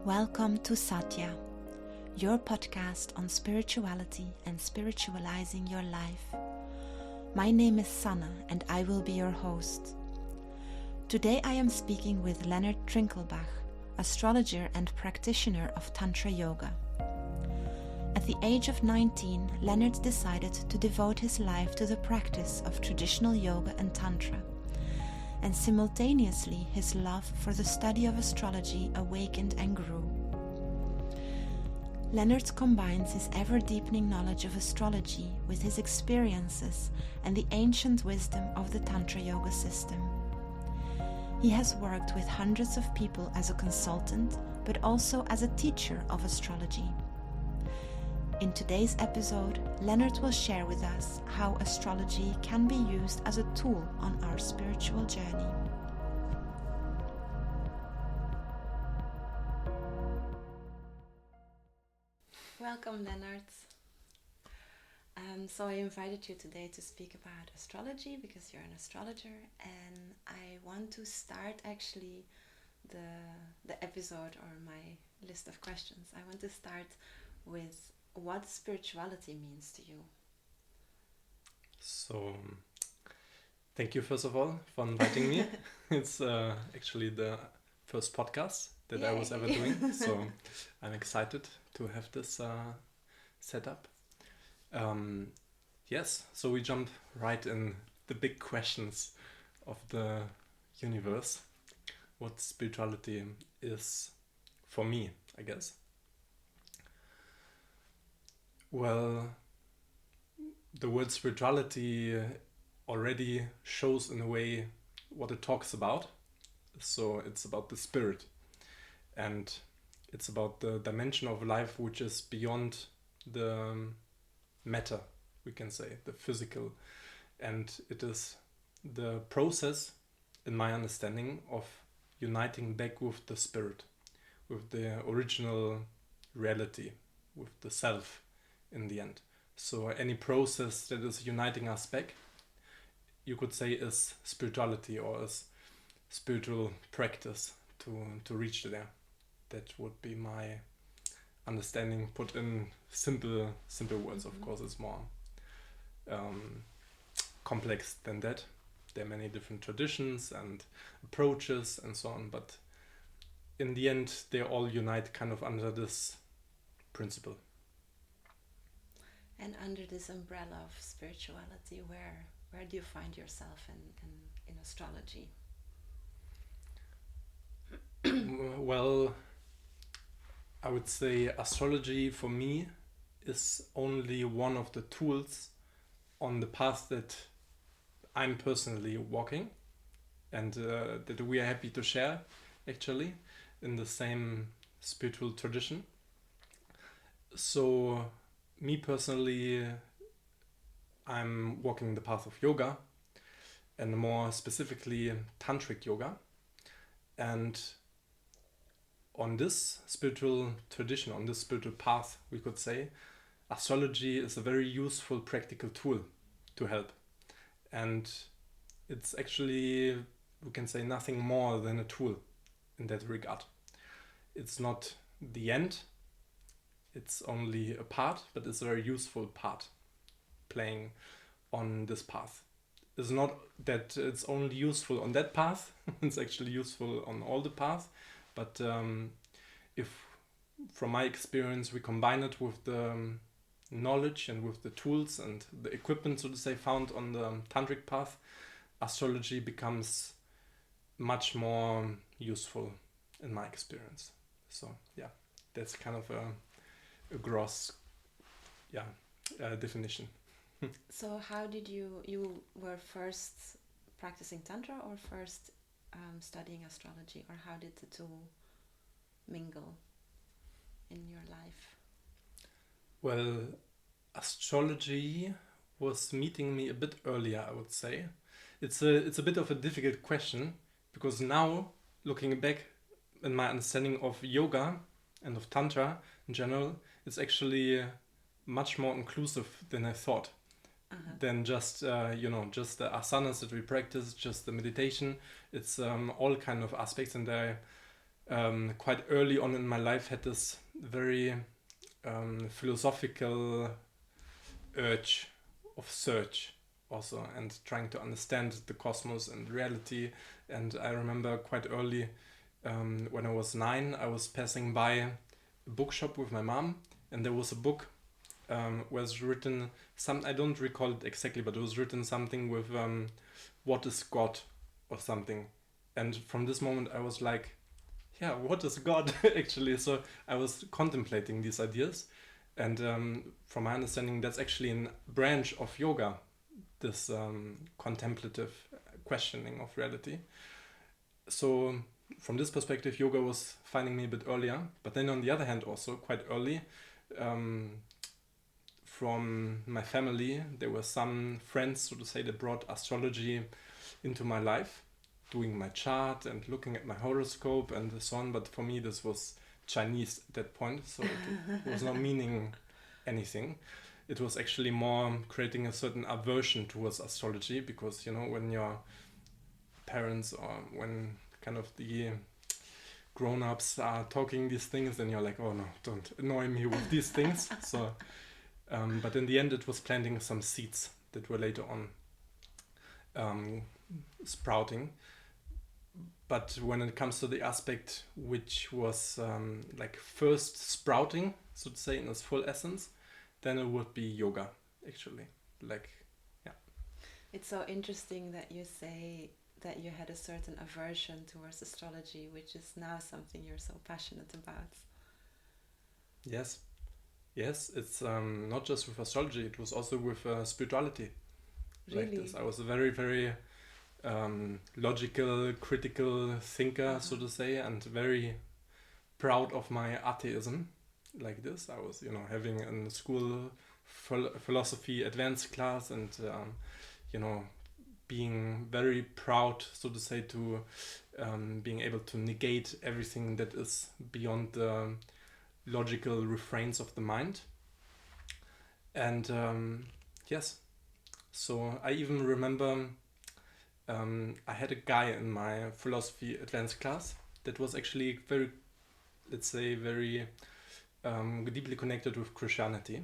Welcome to Satya, your podcast on spirituality and spiritualizing your life. My name is Sanna and I will be your host. Today I am speaking with Lennart Trinkelbach, astrologer and practitioner of Tantra Yoga. At the age of 19, Lennart decided to devote his life to the practice of traditional yoga and Tantra, and simultaneously his love for the study of astrology awakened and grew. Lennart combines his ever-deepening knowledge of astrology with his experiences and the ancient wisdom of the Tantra Yoga system. He has worked with hundreds of people as a consultant, but also as a teacher of astrology. In today's episode, Lennart will share with us how astrology can be used as a tool on our spiritual journey. Welcome, Lennart. So I invited you today to speak about astrology because you're an astrologer, and I want to start actually the episode or my list of questions. I want to start with what spirituality means to you. So, thank you first of all for inviting me. It's actually the first podcast that I was ever doing, so I'm excited to have this set up. Yes, so we jumped right in the big questions of the universe. What spirituality is for me, I guess. Well, the word spirituality already shows in a way what it talks about. So it's about the spirit, and it's about the dimension of life which is beyond the matter, we can say, the physical. And it is the process, in my understanding, of uniting back with the spirit, with the original reality, with the self. In the end. So any process that is uniting us back, you could say, is spirituality or is spiritual practice to reach there. That would be my understanding, put in simple words. Of course, it's more complex than that. There are many different traditions and approaches and so on, but in the end they all unite kind of under this principle. And under this umbrella of spirituality, where do you find yourself in astrology? Well, I would say astrology for me is only one of the tools on the path that I'm personally walking, and that we are happy to share actually in the same spiritual tradition. So me personally, I'm walking the path of yoga, and more specifically tantric yoga. And on this spiritual tradition, on this spiritual path, we could say, astrology is a very useful practical tool to help. And it's actually, we can say, nothing more than a tool in that regard. It's not the end. It's only a part, but it's a very useful part playing on this path. It's not that it's only useful on that path, it's actually useful on all the paths, but if from my experience we combine it with the knowledge and with the tools and the equipment, so to say, found on the tantric path, astrology becomes much more useful in my experience. So yeah, that's kind of a gross definition. So how did you were first practicing Tantra or first studying astrology, or how did the two mingle in your life? Well, astrology was meeting me a bit earlier, I would say. It's a bit of a difficult question, because now, looking back in my understanding of yoga and of Tantra in general, it's actually much more inclusive than I thought. Than just just the asanas that we practice, just the meditation. It's all kind of aspects, and I quite early on in my life had this very philosophical urge of search also, and trying to understand the cosmos and reality. And I remember quite early, when I was 9, I was passing by a bookshop with my mom, and there was a book was written, I don't recall it exactly, but it was written something with what is God or something. And from this moment I was like, yeah, what is God actually? So I was contemplating these ideas, and from my understanding, that's actually a branch of yoga, this contemplative questioning of reality. So from this perspective, yoga was finding me a bit earlier. But then on the other hand, also quite early, from my family, there were some friends, so to say, that brought astrology into my life, doing my chart and looking at my horoscope and so on. But for me, this was Chinese at that point, so it was not meaning anything. It was actually more creating a certain aversion towards astrology, because, you know, when your parents or when kind of the grown-ups are talking these things, then you're like, oh no, don't annoy me with these things. So but in the end, it was planting some seeds that were later on sprouting. But when it comes to the aspect which was like first sprouting, so to say, in its full essence, then it would be yoga, actually. Like, yeah. It's so interesting that you say that you had a certain aversion towards astrology, which is now something you're so passionate about. Yes. Yes, it's not just with astrology, it was also with spirituality. Really? Like this. I was a very, very logical, critical thinker, so to say, and very proud of my atheism. Like this, I was, you know, having in school philosophy advanced class, and you know, being very proud, so to say, to being able to negate everything that is beyond the logical refrains of the mind. And yes, so I even remember I had a guy in my philosophy advanced class that was actually very, let's say, very deeply connected with Christianity,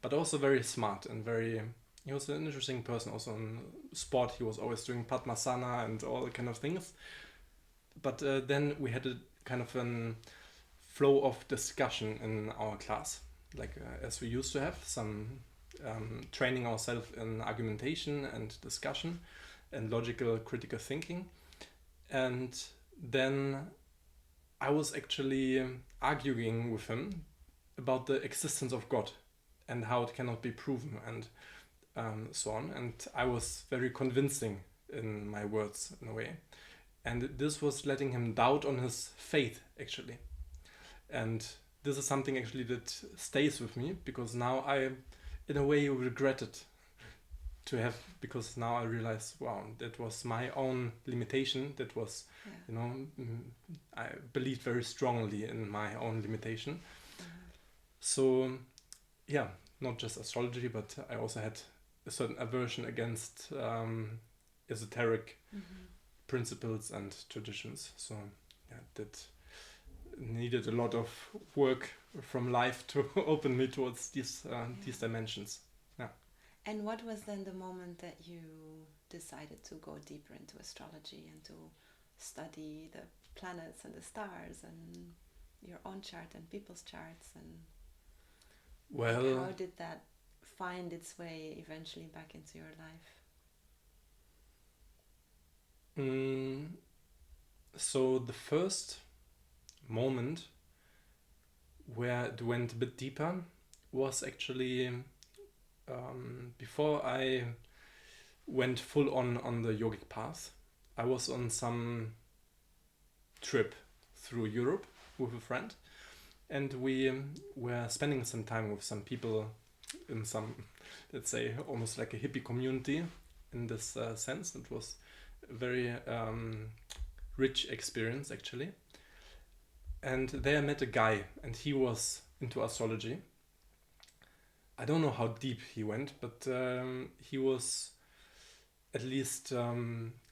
but also very smart and he was an interesting person. Also in sport, he was always doing Padmasana and all kind of things. But then we had a kind of an flow of discussion in our class, like as we used to have some training ourselves in argumentation and discussion and logical critical thinking. And then I was actually arguing with him about the existence of God and how it cannot be proven, and so on. And I was very convincing in my words, in a way. And this was letting him doubt on his faith, actually. And this is something actually that stays with me, because now I, in a way, regret it to have, because now I realize, wow, that was my own limitation. That was, you know, I believed very strongly in my own limitation. So, yeah, not just astrology, but I also had a certain aversion against esoteric principles and traditions. So, yeah, that needed a lot of work from life to open me towards these dimensions. Yeah. And what was then the moment that you decided to go deeper into astrology and to study the planets and the stars and your own chart and people's charts, and how did that find its way eventually back into your life? So the first moment where it went a bit deeper was actually before I went full on the yogic path. I was on some trip through Europe with a friend, and we were spending some time with some people in some, let's say, almost like a hippie community in this sense. It was a very rich experience, actually. And there I met a guy, and he was into astrology. I don't know how deep he went, but he was at least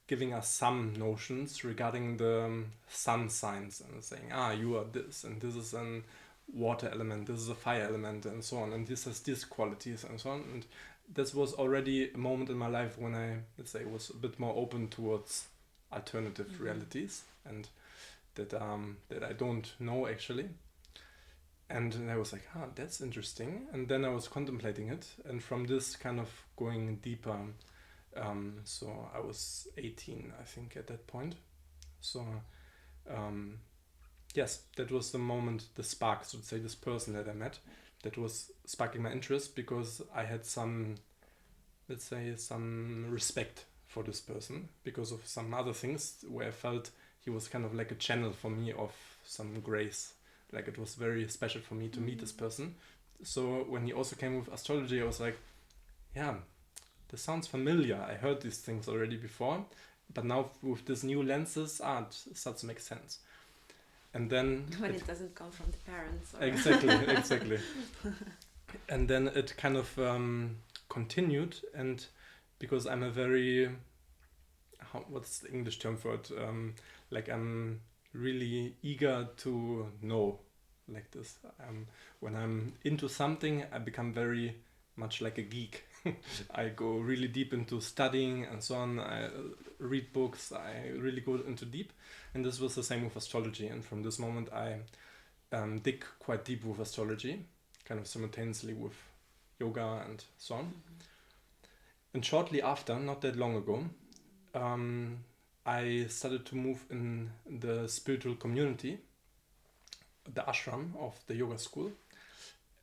giving us some notions regarding the sun signs and saying, you are this, and this is an water element, this is a fire element, and so on, and this has these qualities and so on. And this was already a moment in my life when I, let's say, was a bit more open towards alternative realities, and that I don't know actually. And I was like, that's interesting. And then I was contemplating it, and from this kind of going deeper. So I was 18, I think, at that point. So yes, that was the moment, the spark, so to say, this person that I met, that was sparking my interest, because I had some, let's say, some respect for this person because of some other things where I felt he was kind of like a channel for me of some grace. Like, it was very special for me to meet this person. So when he also came with astrology, I was like, yeah, this sounds familiar. I heard these things already before, but now with these new lenses, it starts to make sense. And then when it doesn't come from the parents. Or Exactly. And then it kind of continued, and because I'm a very, what's the English term for it? Like, I'm really eager to know, like this. When I'm into something, I become very much like a geek. I go really deep into studying and so on. I read books. I really go into deep. And this was the same with astrology. And from this moment, I dig quite deep with astrology, kind of simultaneously with yoga and so on. And shortly after, not that long ago, I started to move in the spiritual community, the ashram of the yoga school.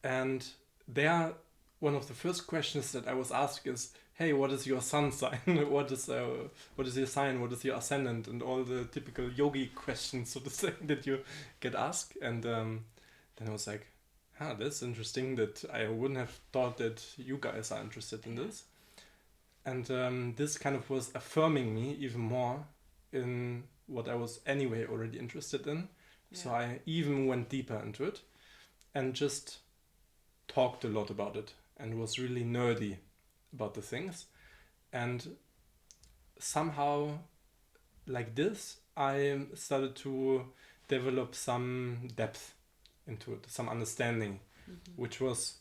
And there, one of the first questions that I was asked is, hey, what is your sun sign? What is your sign? What is your ascendant? And all the typical yogi questions, so to say, that you get asked. And then I was like, that's interesting, that I wouldn't have thought that you guys are interested in this. And this kind of was affirming me even more in what I was anyway already interested in. Yeah. So I even went deeper into it and just talked a lot about it and was really nerdy about the things. And somehow, like this, I started to develop some depth into it, some understanding, which was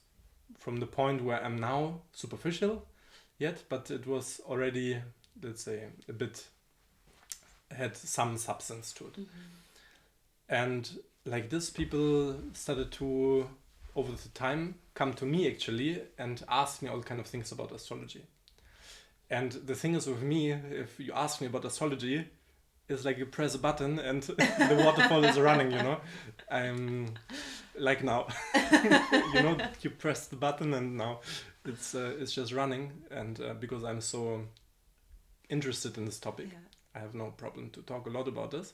from the point where I'm now superficial yet, but it was already, let's say, a bit, had some substance to it. And like this, people started to, over the time, come to me actually and ask me all kind of things about astrology. And the thing is with me, if you ask me about astrology, it's like you press a button and the waterfall is running, you know. I'm like now, you know, you press the button and now it's just running. And because I'm so interested in this topic, I have no problem to talk a lot about this.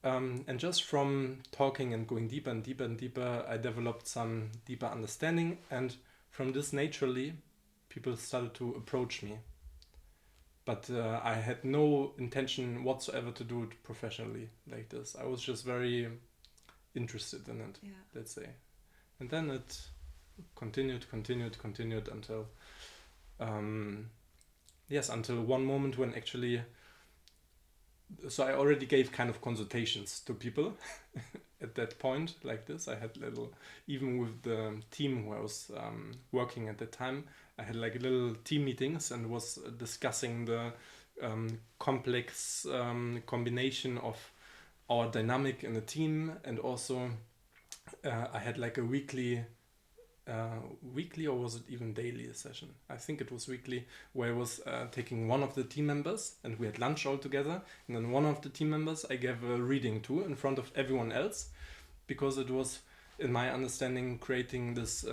And just from talking and going deeper and deeper and deeper, I developed some deeper understanding. And from this, naturally, people started to approach me. But I had no intention whatsoever to do it professionally like this. I was just very interested in it, let's say. And then it continued until, until one moment when actually, so I already gave kind of consultations to people at that point like this. I had even with the team who I was working at the time, I had like little team meetings and was discussing the complex combination of our dynamic in the team. And also I had like a weekly or was it even daily session? I think it was weekly, where I was taking one of the team members and we had lunch all together. And then one of the team members I gave a reading to in front of everyone else, because it was, in my understanding, creating this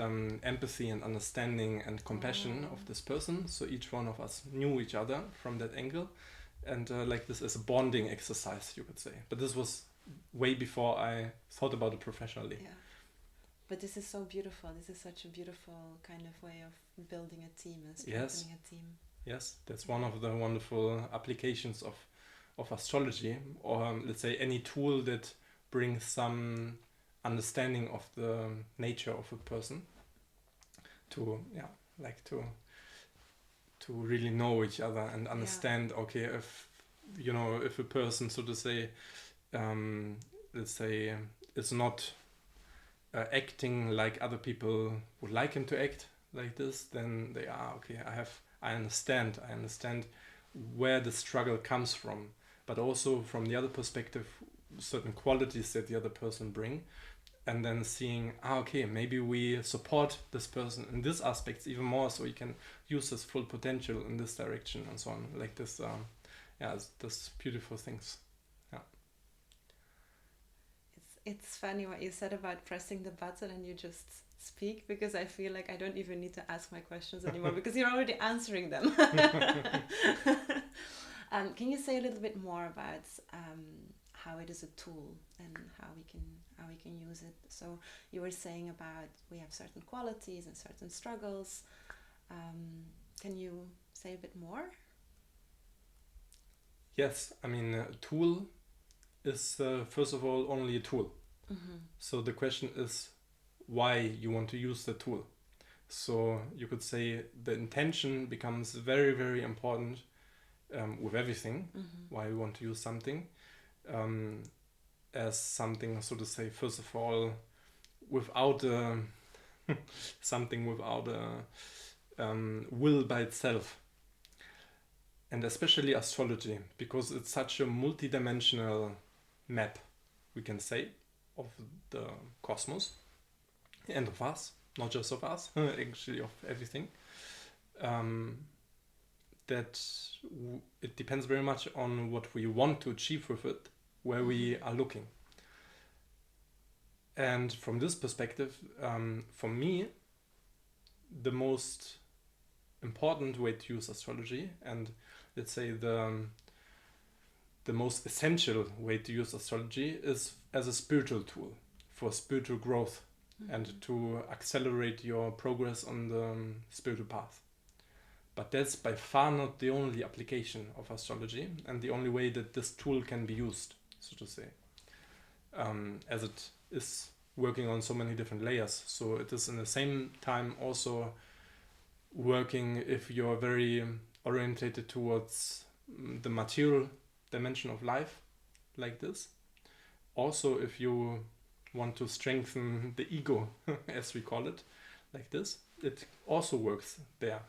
empathy and understanding and compassion of this person. So each one of us knew each other from that angle. And like this is a bonding exercise, you could say. But this was way before I thought about it professionally. Yeah. But this is so beautiful. This is such a beautiful kind of way of building a team and strengthening a team. Yes, that's one of the wonderful applications of astrology, or let's say any tool that brings some understanding of the nature of a person to to really know each other and understand, okay, if a person, so to say, let's say, is not acting like other people would like him to act like this, then they are, okay, I understand where the struggle comes from, but also from the other perspective, certain qualities that the other person bring, and then seeing, okay, maybe we support this person in this aspects even more, so he can use his full potential in this direction and so on, like this. This beautiful things. Yeah. It's funny what you said about pressing the button and you just speak, because I feel like I don't even need to ask my questions anymore because you're already answering them. Can you say a little bit more about how it is a tool and how we can use it? So you were saying about we have certain qualities and certain struggles. Can you say a bit more? Yes, I mean, a tool is first of all only a tool. Mm-hmm. So the question is why you want to use the tool. So you could say the intention becomes very, very important with everything. Mm-hmm. Why we want to use something as something, so to say, first of all, without something without a will by itself. And especially astrology, because it's such a multidimensional map, we can say, of the cosmos and of us, not just of us, actually of everything. That it depends very much on what we want to achieve with it, where we are looking. And from this perspective, for me, the most important way to use astrology, and let's say the most essential way to use astrology, is as a spiritual tool for spiritual growth. Mm-hmm. And to accelerate your progress on the spiritual path. But that's by far not the only application of astrology and the only way that this tool can be used, so to say, as it is working on so many different layers. So it is in the same time also working if you're very orientated towards the material dimension of life, like this. Also, if you want to strengthen the ego, as we call it, like this, it also works there.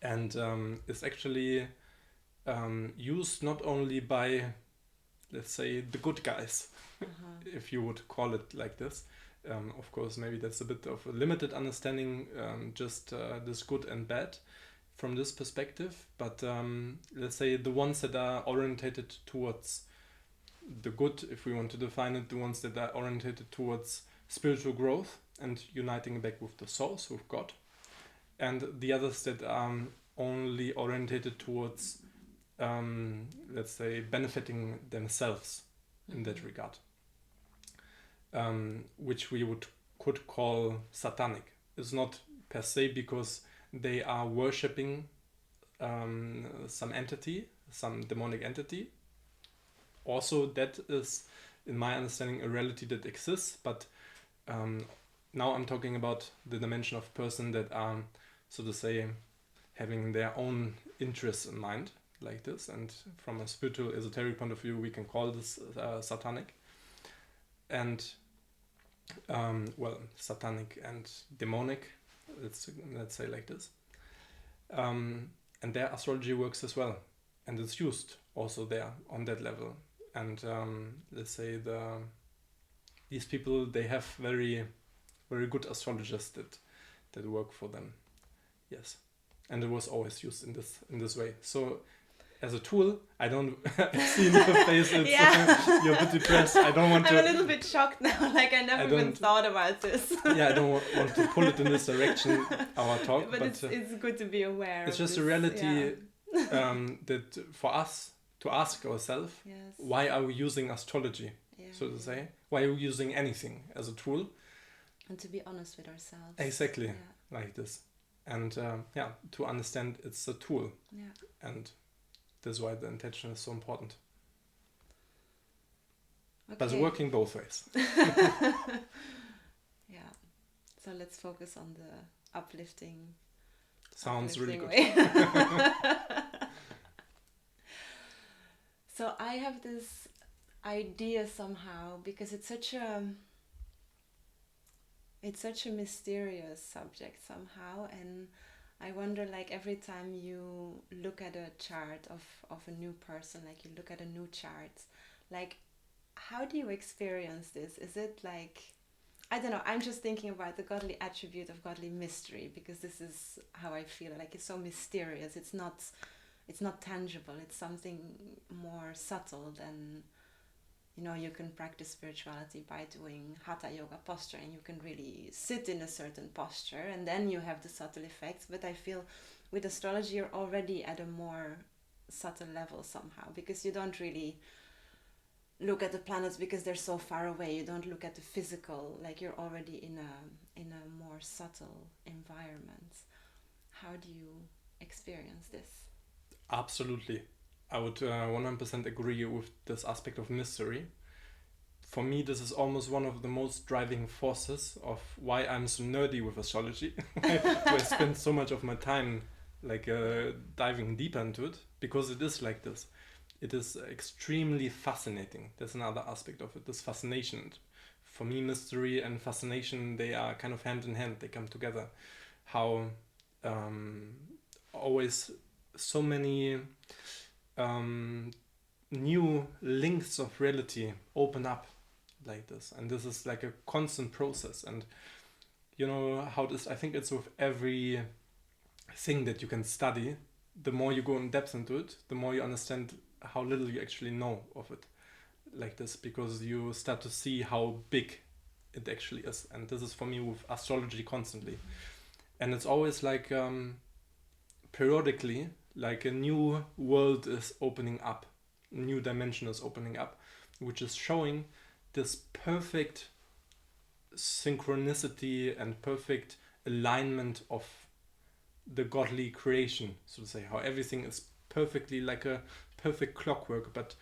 And it's actually used not only by, let's say, the good guys, if you would call it like this. Of course, maybe that's a bit of a limited understanding, just this good and bad from this perspective. But let's say the ones that are orientated towards the good, if we want to define it, the ones that are orientated towards spiritual growth and uniting back with the source, with God. And the others that are only orientated towards, let's say, benefiting themselves in that regard. Which we could call satanic. It's not per se because they are worshipping some entity, some demonic entity. Also, that is, in my understanding, a reality that exists. But now I'm talking about the dimension of person that are, so to say, having their own interests in mind, like this. And from a spiritual, esoteric point of view, we can call this satanic. And satanic and demonic, let's say like this. And their astrology works as well, and it's used also there on that level. And let's say these people, they have very, very good astrologers that work for them. Yes, and it was always used in this way. So as a tool, I don't see in your face it's you're a bit depressed. I don't want to. I'm a little bit shocked now. Like I never even thought about this. Yeah, I don't want to pull it in this direction, our talk. But it's good to be aware. It's just a reality that for us to ask ourselves, why are we using astrology, so to say? Why are we using anything as a tool? And to be honest with ourselves. Exactly, like this. And to understand it's a tool. Yeah. And that's why the intention is so important. Okay. But it's working both ways. Yeah. So let's focus on the uplifting Sounds really good. So I have this idea somehow, because it's such a mysterious subject somehow, and I wonder, like, every time you look at a chart of a new person, like you look at a new chart, like, how do you experience this? Is it like, I don't know, I'm just thinking about the godly attribute of godly mystery, because this is how I feel. Like, it's so mysterious. It's not tangible. It's something more subtle than, you know, you can practice spirituality by doing hatha yoga posture, and you can really sit in a certain posture, and then you have the subtle effects. But I feel with astrology you're already at a more subtle level somehow, because you don't really look at the planets because they're so far away. You don't look at the physical, like you're already in a more subtle environment. How do you experience this? Absolutely. I would 100% agree with this aspect of mystery. For me, this is almost one of the most driving forces of why I'm so nerdy with astrology. I spend so much of my time like diving deeper into it, because it is like this. It is extremely fascinating. There's another aspect of it, this fascination. For me, mystery and fascination, they are kind of hand in hand. They come together. How always so many new links of reality open up like this, and this is like a constant process. And you know how this, I think it's with every thing that you can study, the more you go in depth into it, the more you understand how little you actually know of it like this, because you start to see how big it actually is. And this is for me with astrology constantly, and it's always like periodically, like a new world is opening up, a new dimension is opening up, which is showing this perfect synchronicity and perfect alignment of the godly creation, so to say, how everything is perfectly like a perfect clockwork, but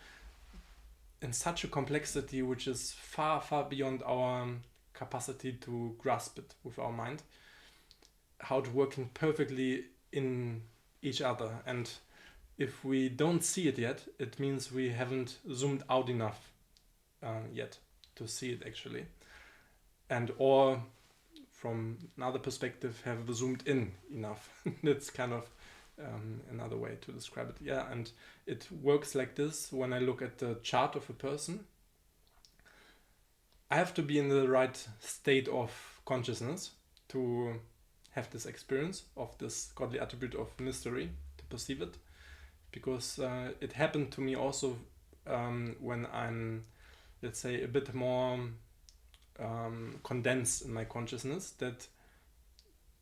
in such a complexity which is far, far beyond our capacity to grasp it with our mind, how it's working perfectly in each other. And if we don't see it yet, it means we haven't zoomed out enough yet to see it actually, and or from another perspective have zoomed in enough. That's kind of another way to describe it. Yeah, and it works like this. When I look at the chart of a person, I have to be in the right state of consciousness to have this experience of this godly attribute of mystery, to perceive it, because it happened to me also when I'm, let's say, a bit more condensed in my consciousness, that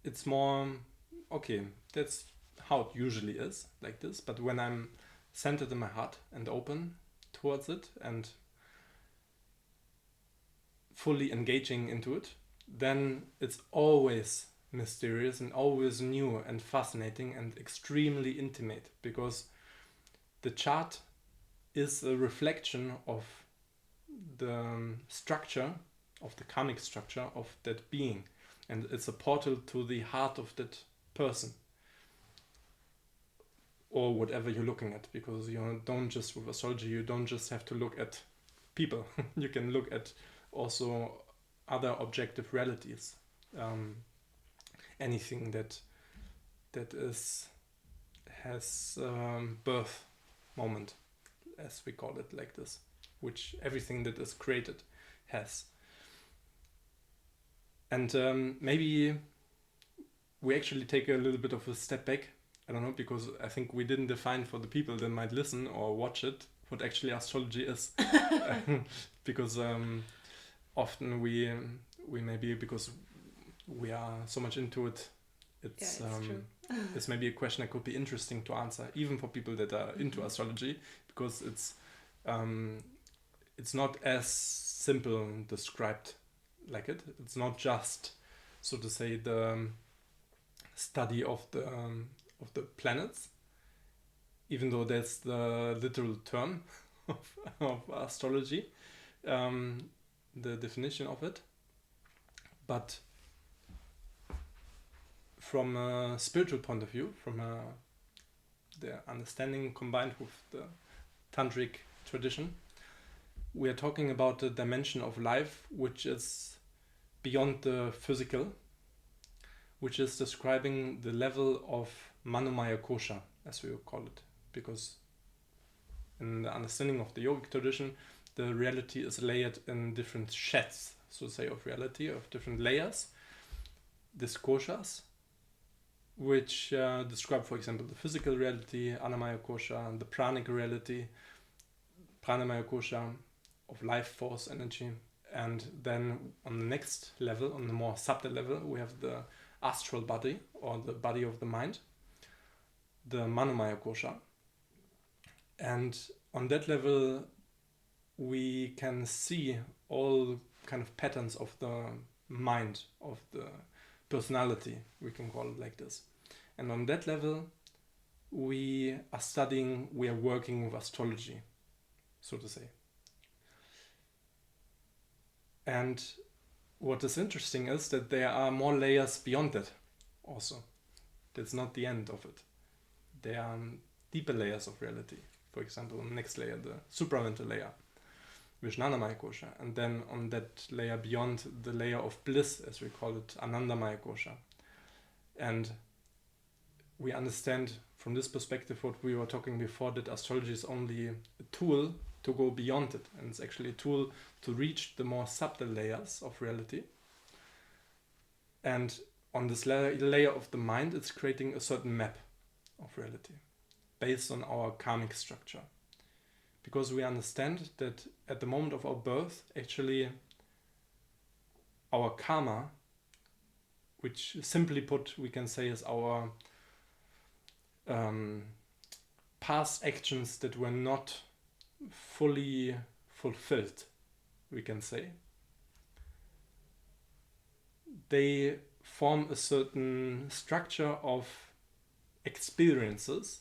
it's more, okay, that's how it usually is, like this. But when I'm centered in my heart and open towards it and fully engaging into it, then it's always mysterious and always new and fascinating and extremely intimate, because the chart is a reflection of the structure, of the karmic structure of that being, and it's a portal to the heart of that person, or whatever you're looking at, because you don't just, with astrology, you don't just have to look at people. You can look at also other objective realities, anything that has birth moment, as we call it, like this, which everything that is created has. And maybe we actually take a little bit of a step back. I don't know, because I think we didn't define for the people that might listen or watch it what actually astrology is. Because often we maybe, because we are so much into it, it's it's maybe a question that could be interesting to answer, even for people that are into astrology, because it's not as simple described like it. It's not just, so to say, the study of the planets, even though that's the literal term of astrology, the definition of it. But from a spiritual point of view, from the understanding combined with the tantric tradition, we are talking about a dimension of life which is beyond the physical, which is describing the level of manomaya kosha, as we would call it, because in the understanding of the yogic tradition, the reality is layered in different sheds, so to say, of reality, of different layers, these koshas, which describe, for example, the physical reality, annamaya kosha, and the pranic reality, pranamaya kosha, of life force energy. And then on the next level, on the more subtle level, we have the astral body, or the body of the mind, the manomaya kosha. And on that level, we can see all kind of patterns of the mind, of the personality, we can call it like this. And on that level, we are working with astrology, so to say. And what is interesting is that there are more layers beyond that also. That's not the end of it. There are deeper layers of reality. For example, on the next layer, the supramental layer, Vishnanamaya kosha. And then on that layer beyond, the layer of bliss, as we call it, Anandamaya kosha. And we understand from this perspective what we were talking before, that astrology is only a tool to go beyond it. And it's actually a tool to reach the more subtle layers of reality. And on this layer of the mind, it's creating a certain map of reality based on our karmic structure. Because we understand that at the moment of our birth, actually our karma, which simply put we can say is our past actions that were not fully fulfilled, we can say, they form a certain structure of experiences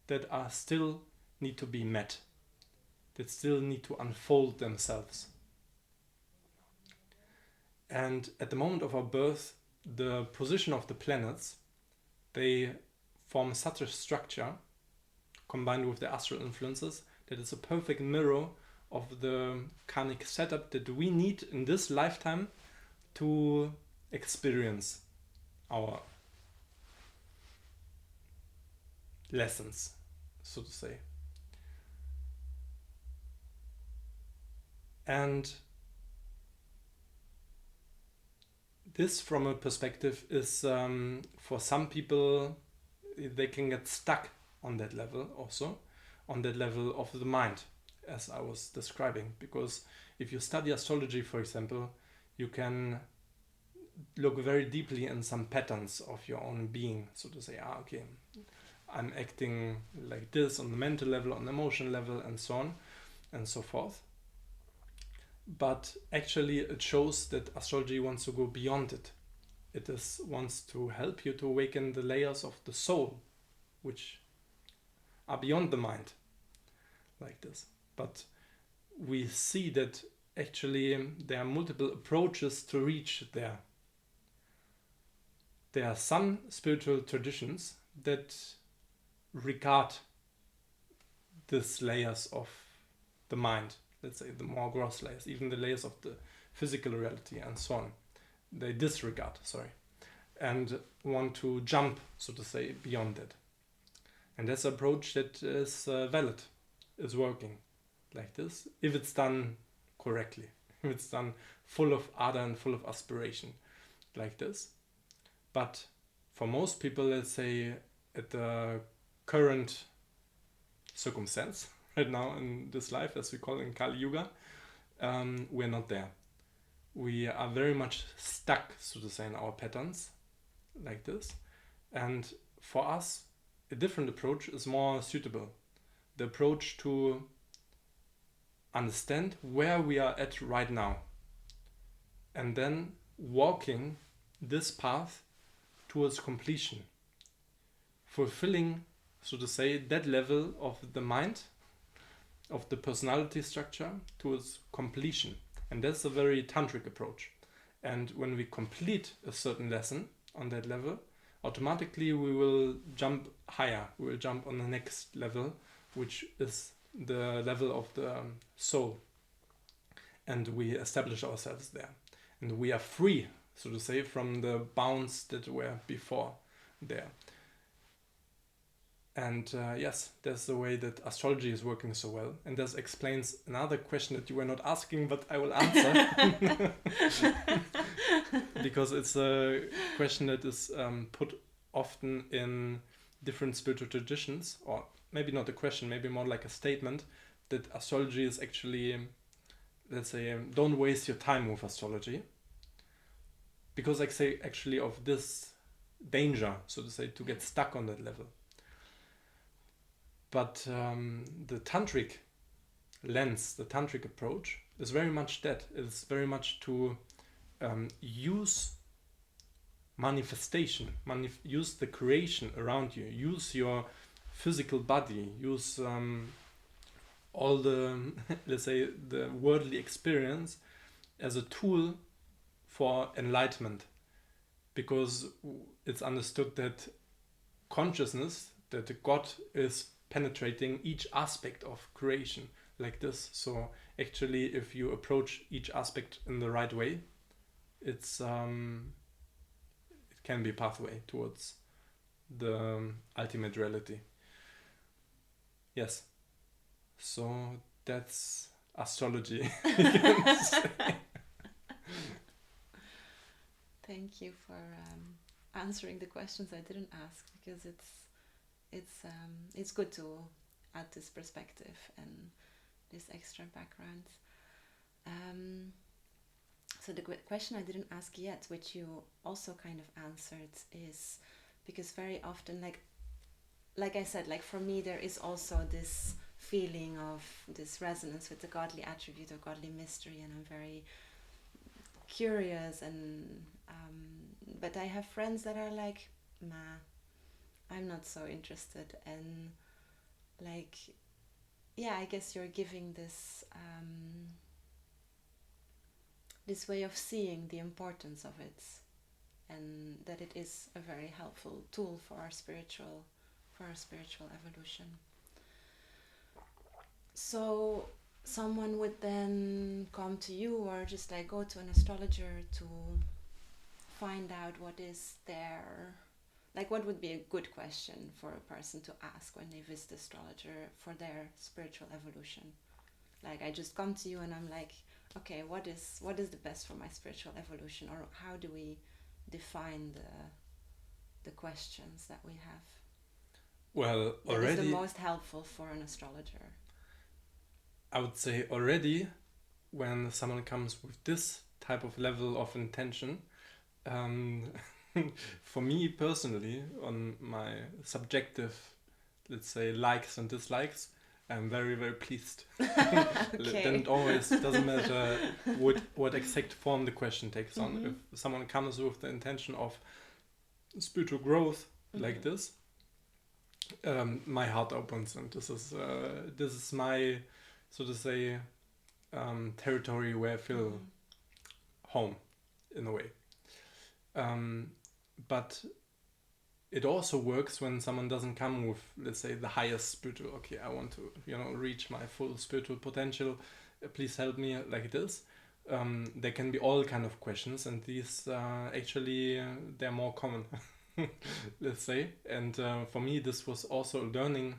that are still need to be met, that still need to unfold themselves. And at the moment of our birth, the position of the planets, they form such a structure combined with the astral influences that it's a perfect mirror of the karmic setup that we need in this lifetime to experience our lessons, so to say. And this, from a perspective, is for some people, they can get stuck on that level also, on that level of the mind, as I was describing. Because if you study astrology, for example, you can look very deeply in some patterns of your own being, so to say, okay, I'm acting like this on the mental level, on the emotional level, and so on and so forth. But actually it shows that astrology wants to go beyond it. It wants to help you to awaken the layers of the soul, which are beyond the mind, like this. But we see that actually there are multiple approaches to reach there. There are some spiritual traditions that regard these layers of the mind, let's say the more gross layers, even the layers of the physical reality and so on. They disregard, and want to jump, so to say, beyond that. And that's an approach that is valid, is working like this, if it's done correctly, if it's done full of ardor and full of aspiration, like this. But for most people, let's say, at the current circumstance, right now in this life, as we call it in Kali Yuga, we're not there. We are very much stuck, so to say, in our patterns, like this. And for us, a different approach is more suitable. The approach to understand where we are at right now, and then walking this path towards completion, fulfilling, so to say, that level of the mind, of the personality structure towards completion. And that's a very tantric approach. And when we complete a certain lesson on that level, automatically we will jump higher. We will jump on the next level, which is the level of the soul. And we establish ourselves there. And we are free, so to say, from the bounds that were before there. And yes, that's the way that astrology is working so well. And this explains another question that you were not asking, but I will answer. Because it's a question that is put often in different spiritual traditions, or maybe not a question, maybe more like a statement, that astrology is actually, let's say, don't waste your time with astrology. Because I say actually of this danger, so to say, to get stuck on that level. But the tantric lens, the tantric approach is very much that. It's very much to use manifestation, use the creation around you, use your physical body, use all the, let's say, the worldly experience as a tool for enlightenment. Because it's understood that consciousness, that God is penetrating each aspect of creation like this. So actually, if you approach each aspect in the right way, it's it can be a pathway towards the ultimate reality. Yes. So that's astrology. Thank you for answering the questions I didn't ask, because it's good to add this perspective and this extra background. So the question I didn't ask yet, which you also kind of answered, is because very often, like I said, like for me, there is also this feeling of this resonance with the godly attribute or godly mystery, and I'm very curious, and but I have friends that are like, nah, I'm not so interested. And like, yeah, I guess you're giving this this way of seeing the importance of it, and that it is a very helpful tool for our spiritual evolution. So someone would then come to you, or just like go to an astrologer to find out what is their, like, what would be a good question for a person to ask when they visit the astrologer for their spiritual evolution. Like, I just come to you and I'm like, okay, what is the best for my spiritual evolution, or how do we define the questions that we have? Well, that already is the most helpful for an astrologer. I would say already when someone comes with this type of level of intention, for me personally, on my subjective, let's say, likes and dislikes, I'm very, very pleased. Okay. Then it always doesn't matter what exact form the question takes on. If someone comes with the intention of spiritual growth like this, my heart opens, and this is my, so to say, territory where I feel home in a way. But it also works when someone doesn't come with, let's say, the highest spiritual, okay, I want to, reach my full spiritual potential, please help me, like this. There can be all kind of questions, and these actually they're more common, let's say. And for me, this was also a learning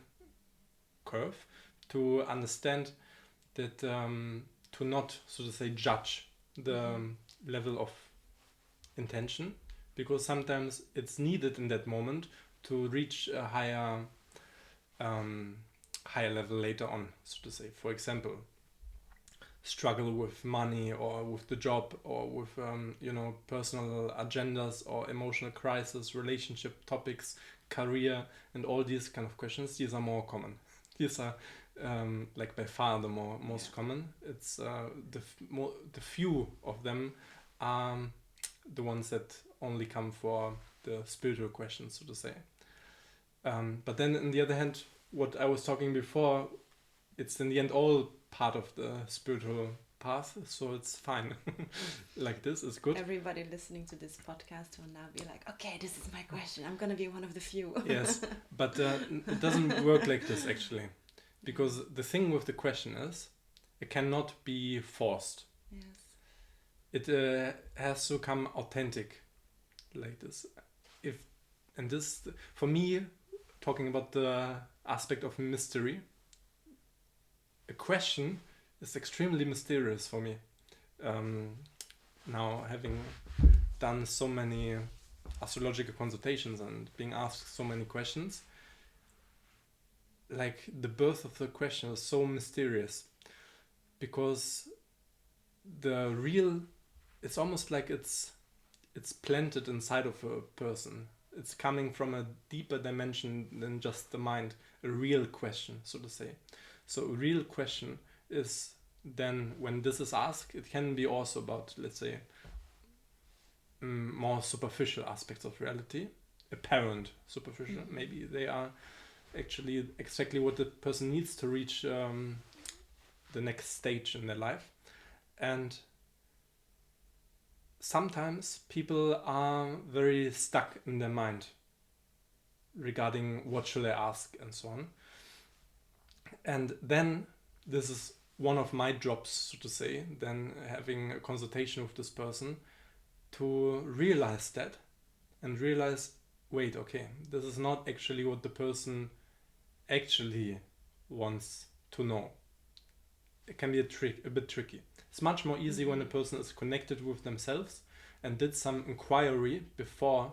curve to understand that to not, so to say, judge the level of intention, because sometimes it's needed in that moment to reach a higher level later on, so to say. For example, struggle with money, or with the job, or with personal agendas, or emotional crisis, relationship topics, career, and all these kind of questions. These are more common. These are like by far the most common. It's the few of them are the ones that only come for the spiritual questions, so to say. But then on the other hand, what I was talking before, it's in the end all part of the spiritual path, so it's fine. Like this is good. Everybody listening to this podcast will now be like, okay, this is my question. I'm gonna be one of the few. Yes, but it doesn't work like this actually, because the thing with the question is, it cannot be forced. Yes. It has to come authentic, like this. And this, for me, talking about the aspect of mystery, a question is extremely mysterious for me. Now, having done so many astrological consultations and being asked so many questions, like the birth of the question is so mysterious, because it's almost like it's planted inside of a person. It's coming from a deeper dimension than just the mind, a real question, so to say. So a real question is then, when this is asked, it can be also about, let's say, more superficial aspects of reality, apparent superficial. Maybe they are actually exactly what the person needs to reach the next stage in their life. And sometimes people are very stuck in their mind regarding what should I ask and so on. And then this is one of my jobs, so to say, then having a consultation with this person to realize that and realize, wait, okay, this is not actually what the person actually wants to know. It can be a bit tricky. It's much more easy when a person is connected with themselves and did some inquiry before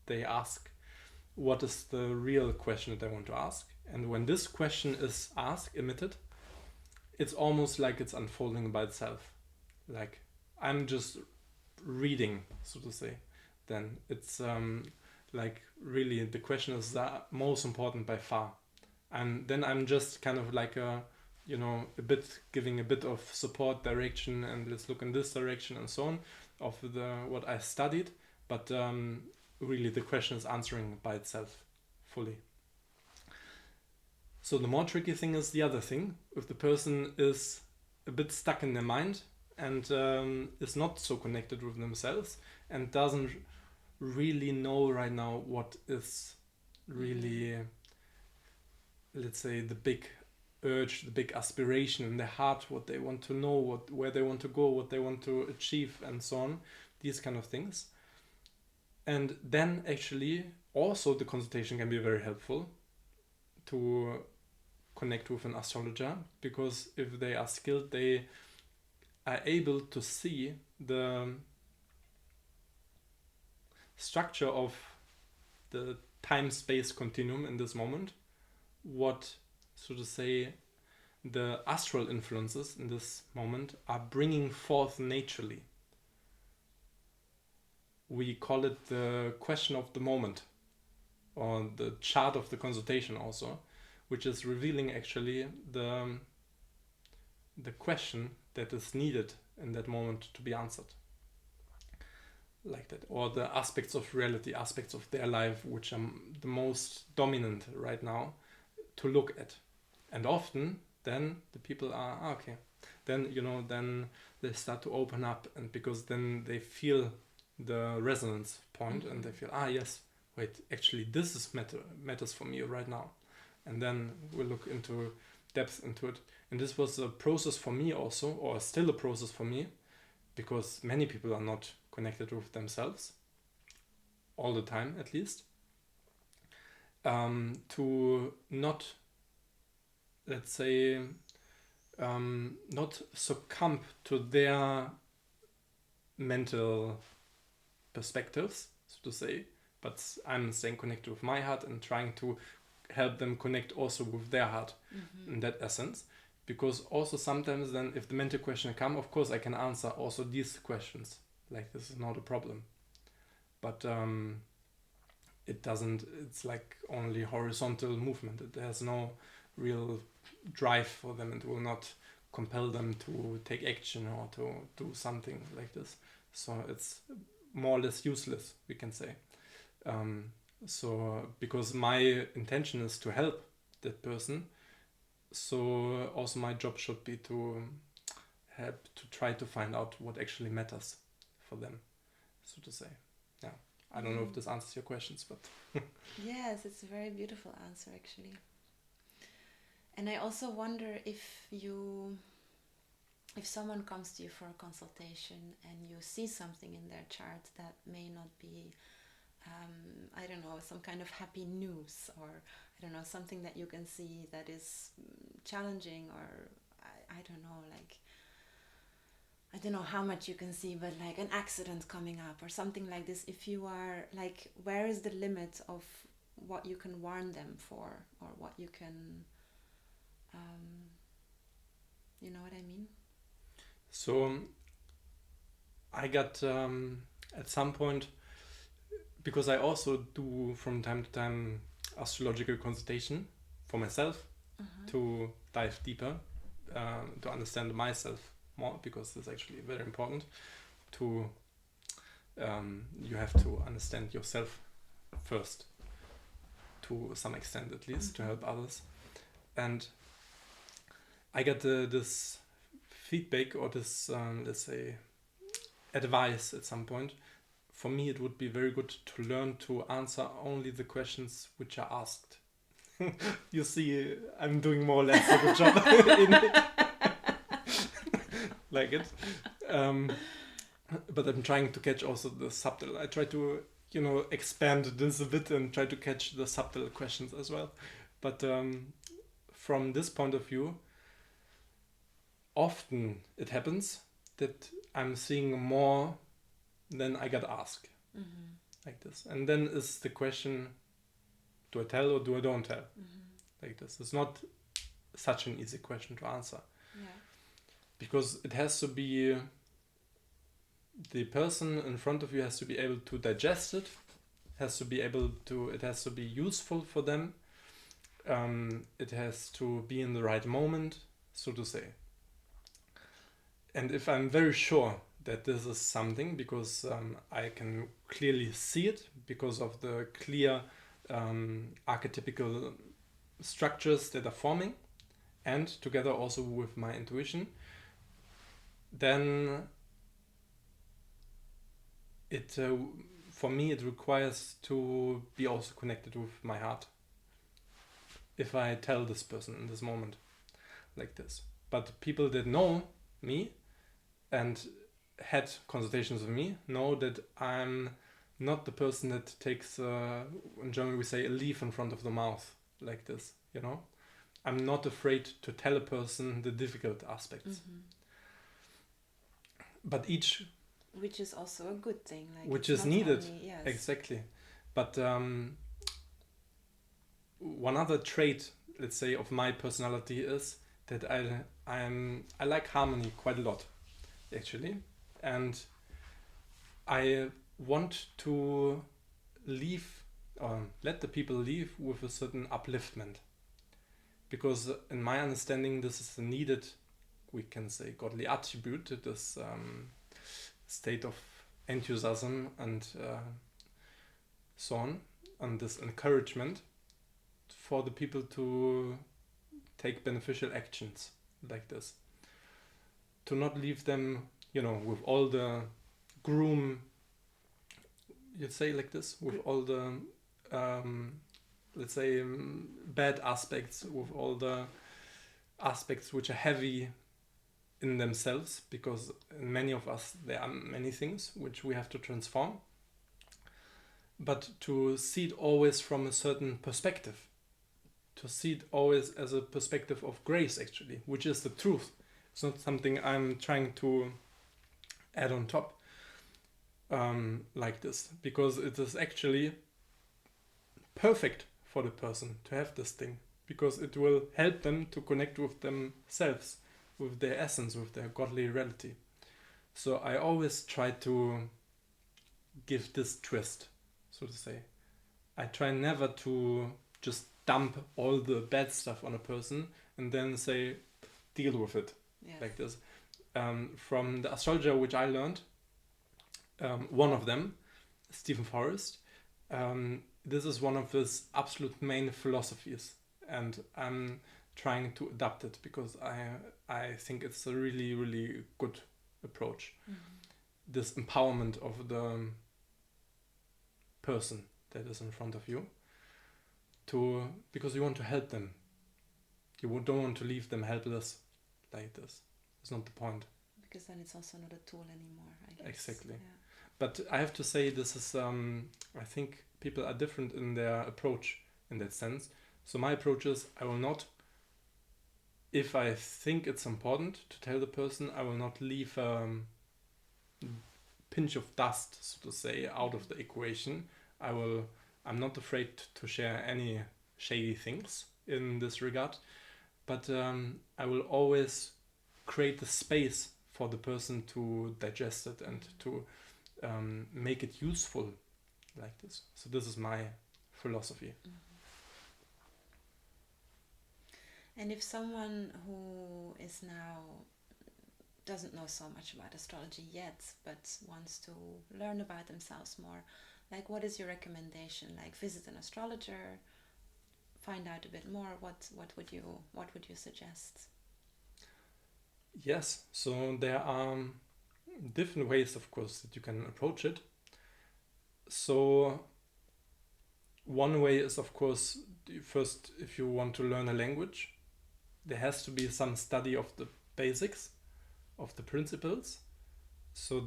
they ask what is the real question that they want to ask. And when this question is emitted, it's almost like it's unfolding by itself. Like I'm just reading, so to say. Then it's like really the question is the most important by far. And then I'm just kind of like giving a bit of support, direction, and let's look in this direction and so on of what I studied. But really the question is answering by itself fully. So the more tricky thing is the other thing. If the person is a bit stuck in their mind and is not so connected with themselves and doesn't really know right now what is really, let's say, the big urge, the big aspiration in their heart, what they want to know, where they want to go, what they want to achieve, and so on, these kind of things. And then actually also the consultation can be very helpful to connect with an astrologer, because if they are skilled, they are able to see the structure of the time-space continuum in this moment, what, so to say, the astral influences in this moment are bringing forth naturally. We call it the question of the moment, or the chart of the consultation also, which is revealing actually the question that is needed in that moment to be answered. Like that, or the aspects of reality, aspects of their life which are the most dominant right now to look at. And often then the people are okay, then then they start to open up, and because then they feel the resonance point and they feel yes, wait, actually this is matters for me right now. And then we'll look into depth into it. And this was a process for me also, or still a process for me, because many people are not connected with themselves all the time, at least, to not, let's say, not succumb to their mental perspectives, so to say, but I'm staying connected with my heart and trying to help them connect also with their heart in that essence. Because also sometimes then if the mental question come, of course I can answer also these questions, like this is not a problem, but it's like only horizontal movement. It has no real drive for them. It will not compel them to take action or to do something like this. So it's more or less useless, we can say. So because my intention is to help that person, so also my job should be to help to try to find out what actually matters for them, so to say. Yeah, I don't know if this answers your questions, but yes, it's a very beautiful answer actually. And I also wonder if someone comes to you for a consultation and you see something in their chart that may not be I don't know, some kind of happy news, or I don't know, something that you can see that is challenging, or I don't know, like I don't know how much you can see, but like an accident coming up or something like this, if you are like, where is the limit of what you can warn them for, or what you can you know what I mean? So I got at some point, because I also do from time to time astrological consultation for myself to dive deeper, to understand myself more, because it's actually very important to you have to understand yourself first, to some extent at least, to help others. And I got this feedback, or this let's say advice at some point. For me, it would be very good to learn to answer only the questions which are asked. You see, I'm doing more or less a good job in it. Like it. But I'm trying to catch also the subtle. I try to, expand this a bit and try to catch the subtle questions as well. But from this point of view, often it happens that I'm seeing more than I got asked, like this. And then is the question, do I tell or do I don't tell? Like this. It's not such an easy question to answer. Yeah. Because it has to be, the person in front of you has to be able to digest it, it has to be useful for them, it has to be in the right moment, so to say. And if I'm very sure that this is something, because I can clearly see it because of the clear archetypical structures that are forming, and together also with my intuition, then it for me it requires to be also connected with my heart if I tell this person in this moment like this. But people that know me and had consultations with me know that I'm not the person that takes in German we say a leaf in front of the mouth like this, I'm not afraid to tell a person the difficult aspects. But which is also a good thing, like which is needed only, yes. Exactly. But one other trait, let's say, of my personality is that I like harmony quite a lot, actually, and I want to let the people leave with a certain upliftment, because in my understanding this is a needed, we can say, godly attribute, this state of enthusiasm and so on, and this encouragement for the people to take beneficial actions like this, to not leave them with all the you'd say like this, with all the let's say bad aspects, with all the aspects which are heavy in themselves, because in many of us there are many things which we have to transform, but to see it always from a certain perspective, to see it always as a perspective of grace, actually, which is the truth. It's not something I'm trying to add on top like this, because it is actually perfect for the person to have this thing, because it will help them to connect with themselves, with their essence, with their godly reality. So I always try to give this twist, so to say. I try never to just dump all the bad stuff on a person and then say, deal with it, yes, like this. From the astrologer which I learned, one of them, Stephen Forrest, this is one of his absolute main philosophies, and I'm trying to adapt it, because I think it's a really, really good approach. This empowerment of the person that is in front of you, because you want to help them. You don't want to leave them helpless like this. It's not the point. Because then it's also not a tool anymore, I guess. Exactly. Yeah. But I have to say, this is, I think people are different in their approach in that sense. So my approach is, I will not, if I think it's important to tell the person, I will not leave pinch of dust, so to say, out of the equation. I'm not afraid to share any shady things in this regard, but I will always create the space for the person to digest it and to make it useful like this. So this is my philosophy. And if someone who is now doesn't know so much about astrology yet, but wants to learn about themselves more, like, what is your recommendation? Like, visit an astrologer, find out a bit more. What would you suggest? Yes, so there are different ways, of course, that you can approach it. So one way is, of course, first, if you want to learn a language, there has to be some study of the basics, of the principles. So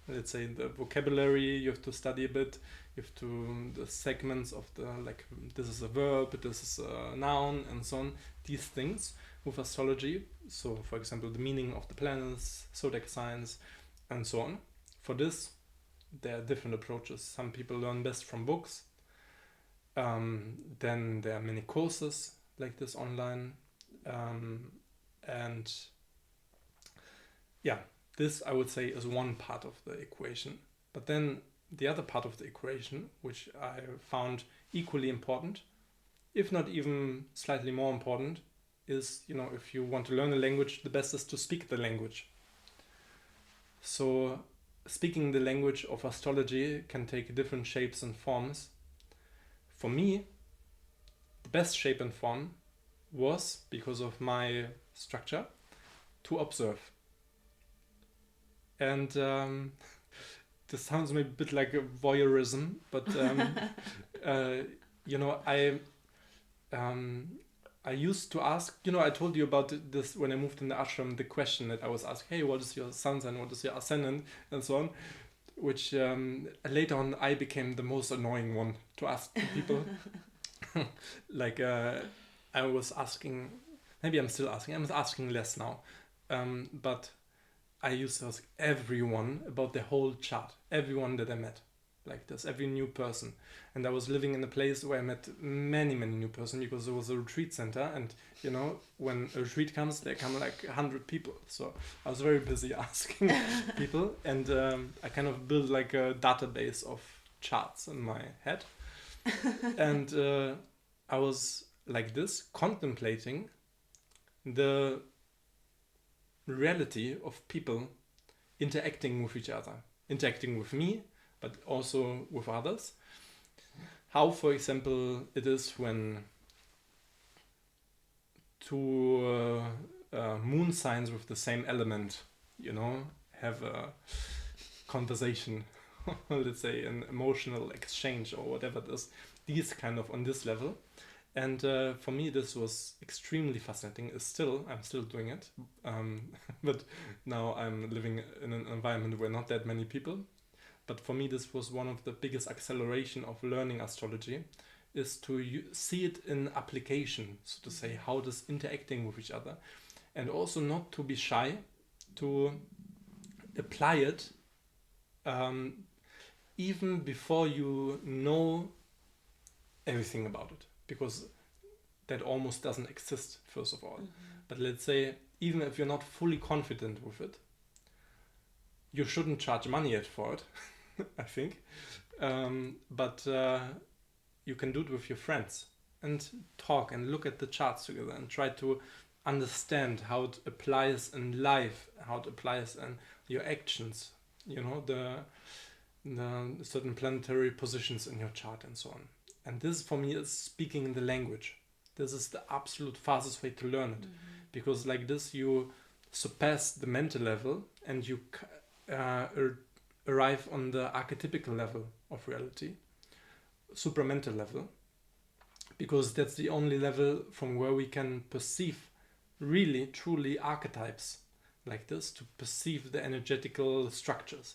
let's say the vocabulary, you have to study a bit. You have to, the segments of like, this is a verb, this is a noun, and so on. These things with astrology. So, for example, the meaning of the planets, zodiac signs, and so on. For this, there are different approaches. Some people learn best from books. Then there are many courses like this online. And yeah, this, I would say, is one part of the equation. But then the other part of the equation, which I found equally important, if not even slightly more important, is, if you want to learn a language, the best is to speak the language. So speaking the language of astrology can take different shapes and forms. For me, the best shape and form was, because of my structure, to observe. And this sounds maybe a bit like a voyeurism, but I used to ask, I told you about this when I moved in the ashram, the question that I was asked, hey, what is your sun sign, what is your ascendant, and so on, which later on I became the most annoying one to ask people. Like I was asking, maybe I'm still asking, I'm asking less now, but I used to ask everyone about their whole chart, everyone that I met, like this, every new person. And I was living in a place where I met many, many new persons, because it was a retreat center, and when a retreat comes, there come like 100 people. So I was very busy asking people, and I kind of built like a database of charts in my head. And I was like this, contemplating the reality of people interacting with each other, interacting with me, but also with others. How, for example, it is when two moon signs with the same element, have a conversation, let's say an emotional exchange or whatever it is, these kind of on this level. And for me, this was extremely fascinating. I'm still doing it. But now I'm living in an environment where not that many people. But for me, this was one of the biggest acceleration of learning astrology, is to see it in application, so to say, how this interacting with each other. And also not to be shy, to apply it even before you know everything about it. Because that almost doesn't exist, first of all. But let's say, even if you're not fully confident with it, you shouldn't charge money yet for it, I think. But you can do it with your friends and talk and look at the charts together and try to understand how it applies in life, how it applies in your actions, the certain planetary positions in your chart and so on. And this, for me, is speaking the language. this is the absolute fastest way to learn it. Because like this you surpass the mental level and you arrive on the archetypical level of reality, supramental level, because that's the only level from where we can perceive really, truly archetypes like this, to perceive the energetical structures.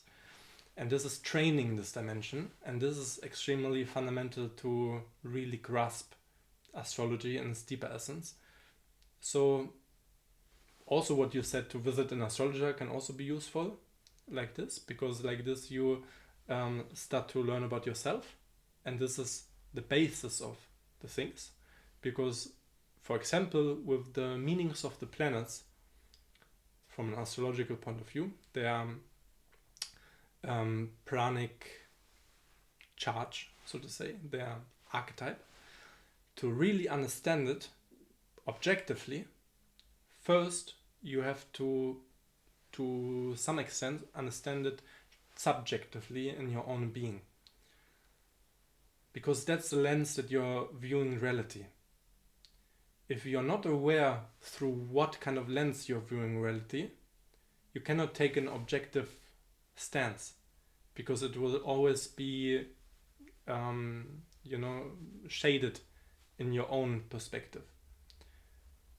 And this is training this dimension, and this is extremely fundamental to really grasp astrology in its deeper essence. So also what you said, to visit an astrologer, can also be useful like this, because like this you start to learn about yourself, and this is the basis of the things. Because, for example, with the meanings of the planets, from an astrological point of view, they are pranic charge, so to say, their archetype. To really understand it objectively, first you have to some extent understand it subjectively in your own being, because that's the lens that you're viewing reality. If you're not aware through what kind of lens you're viewing reality, you cannot take an objective stance, because it will always be shaded in your own perspective.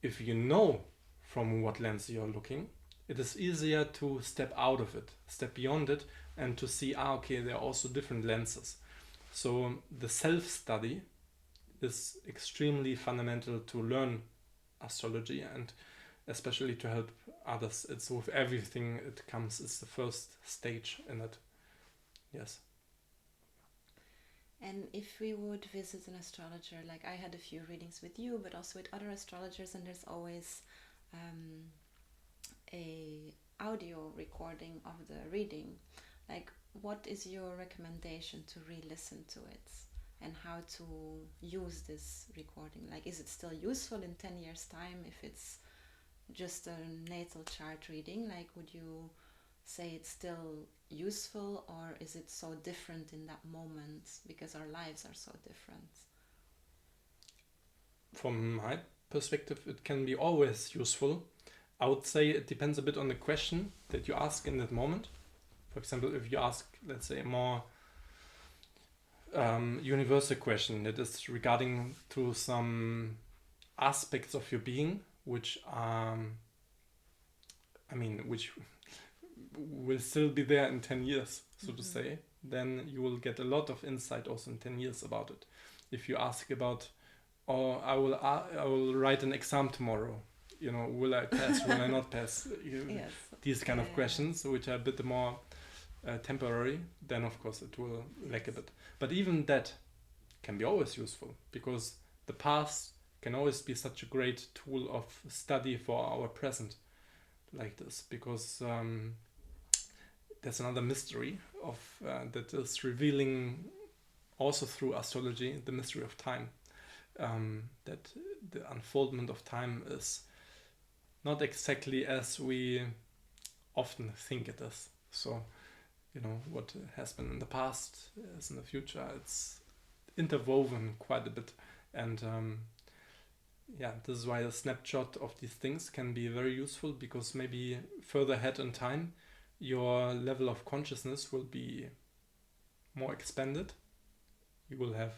If you know from what lens you're looking, it is easier to step out of it, step beyond it, and to see, okay, there are also different lenses. So the self-study is extremely fundamental to learn astrology, and especially to help others. It's with everything it comes, it's the first stage in it. Yes. And if we would visit an astrologer, like I had a few readings with you, but also with other astrologers, and there's always a audio recording of the reading. Like, what is your recommendation to re-listen to it, and how to use this recording? Like, is it still useful in 10 years' time if it's just a natal chart reading? Like, would you say it's still useful, or is it so different in that moment because our lives are so different? From my perspective, it can be always useful. I would say it depends a bit on the question that you ask in that moment. For example, if you ask, let's say, a more universal question that is regarding to some aspects of your being, which which will still be there in 10 years, so to say, then you will get a lot of insight also in 10 years about it. If you ask about, I will write an exam tomorrow, will I pass, will I not pass? Yes. These kind of questions, which are a bit more temporary, then of course it will lack a bit. But even that can be always useful, because the past can always be such a great tool of study for our present, like this, because there's another mystery of that is revealing also through astrology, the mystery of time, that the unfoldment of time is not exactly as we often think it is. So what has been in the past is in the future. It's interwoven quite a bit, and this is why a snapshot of these things can be very useful, because maybe further ahead in time your level of consciousness will be more expanded. You will have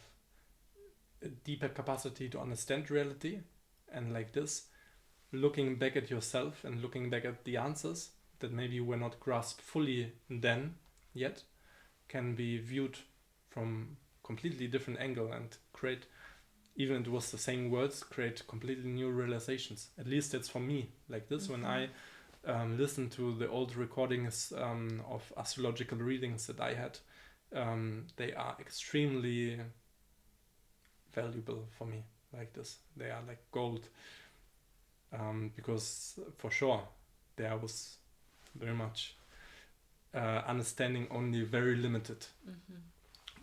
a deeper capacity to understand reality, and like this, looking back at yourself and looking back at the answers that maybe were not grasped fully then yet, can be viewed from completely different angle and create, even if it was the same words, create completely new realizations. At least that's for me like this. When I listen to the old recordings of astrological readings that I had, they are extremely valuable for me like this. They are like gold, because for sure there was very much understanding only very limited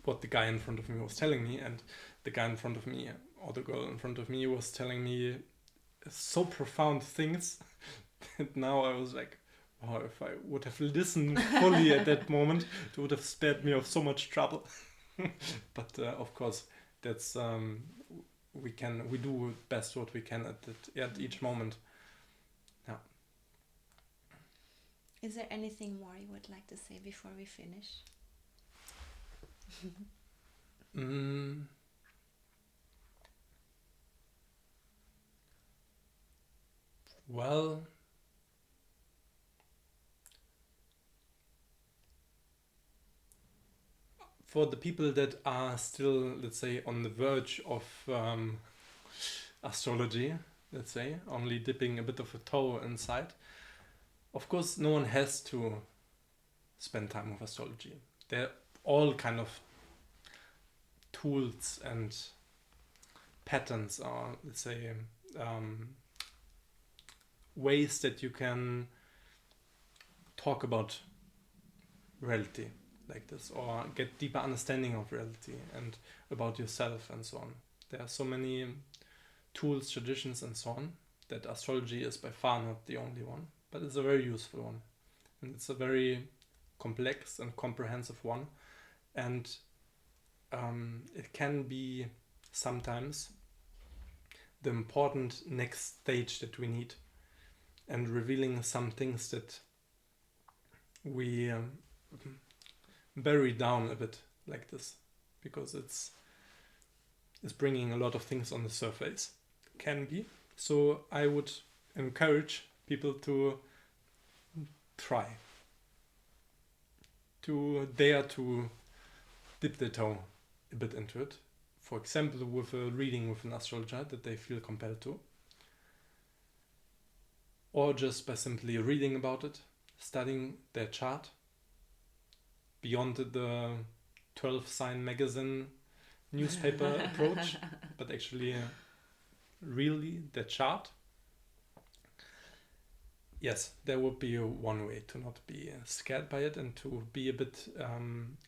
what the guy in front of me was telling me, and the guy in front of me or the girl in front of me was telling me so profound things that now I was like, wow, if I would have listened fully at that moment, it would have spared me of so much trouble. But of course, that's we do best what we can at each moment. Yeah. Is there anything more you would like to say before we finish? Well, for the people that are still, let's say, on the verge of astrology, let's say, only dipping a bit of a toe inside, of course, no one has to spend time with astrology. There are all kind of tools and patterns, or let's say, ways that you can talk about reality like this, or get deeper understanding of reality and about yourself and so on. There are so many tools, traditions and so on, that astrology is by far not the only one, but it's a very useful one. And it's a very complex and comprehensive one. And it can be sometimes the important next stage that we need, and revealing some things that we bury down a bit like this, because it's bringing a lot of things on the surface. Can be. So I would encourage people to try, to dare to dip their toe a bit into it. For example, with a reading with an astrologer that they feel compelled to, or just by simply reading about it, studying their chart beyond the 12 sign magazine newspaper approach, but actually really their chart. Yes, there would be one way to not be scared by it, and to be a bit,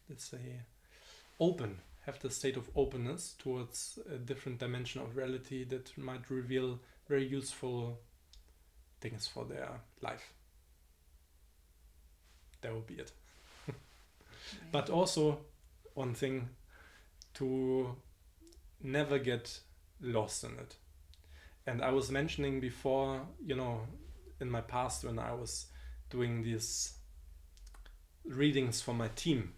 let's say, open, have the state of openness towards a different dimension of reality that might reveal very useful things for their life. That would be it. But also, one thing, to never get lost in it. And I was mentioning before, in my past, when I was doing these readings for my team,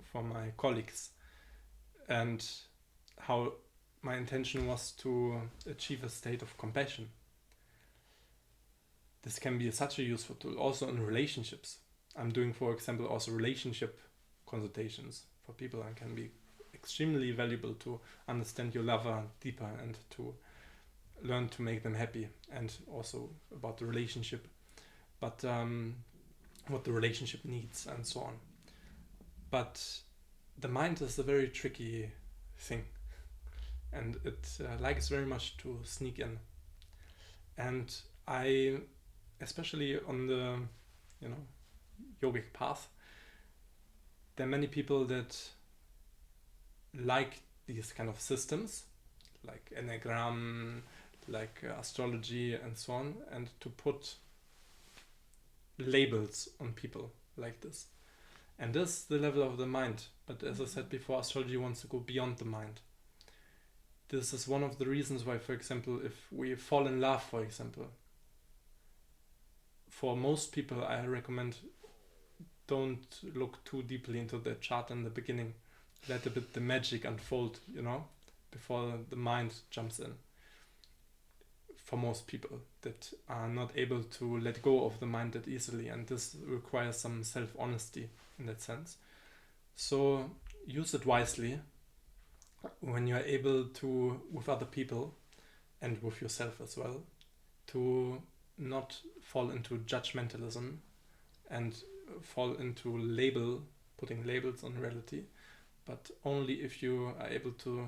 for my colleagues, and how my intention was to achieve a state of compassion. This can be such a useful tool also in relationships. I'm doing, for example, also relationship consultations for people, and can be extremely valuable to understand your lover deeper and to learn to make them happy, and also about the relationship, but what the relationship needs and so on. But the mind is a very tricky thing, and it likes very much to sneak in. And I, especially on the yogic path, there are many people that like these kind of systems, like enneagram, like astrology and so on, and to put labels on people like this. And this is the level of the mind. But as I said before, astrology wants to go beyond the mind. This is one of the reasons why, for example, if we fall in love, for example, for most people, I recommend don't look too deeply into the chart in the beginning. Let a bit the magic unfold, before the mind jumps in. For most people that are not able to let go of the mind that easily, and this requires some self-honesty in that sense. So use it wisely when you are able to, with other people and with yourself as well, to not fall into judgmentalism and fall into putting labels on reality, but only if you are able to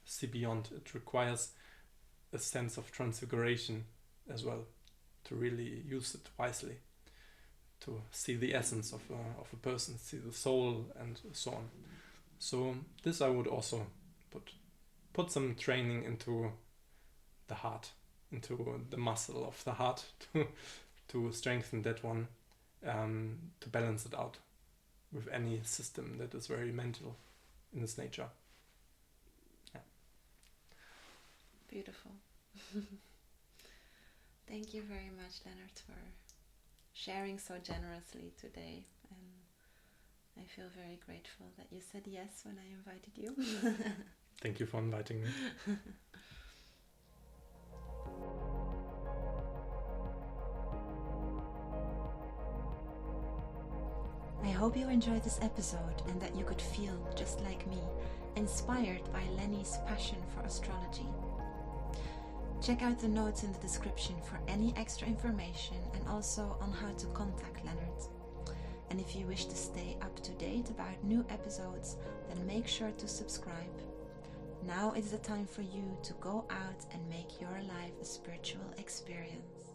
see beyond. It requires a sense of transfiguration as well, to really use it wisely, to see the essence of a person, see the soul and so on. So this I would also put some training into the heart, into the muscle of the heart, to strengthen that one, to balance it out with any system that is very mental in its nature. Yeah. beautiful. Thank you very much, Lennart, for sharing so generously today. And I feel very grateful that you said yes when I invited you. Thank you for inviting me. I hope you enjoyed this episode and that you could feel, just like me, inspired by Lenny's passion for astrology. Check out the notes in the description for any extra information and also on how to contact Lennart. And if you wish to stay up to date about new episodes, then make sure to subscribe. Now is the time for you to go out and make your life a spiritual experience.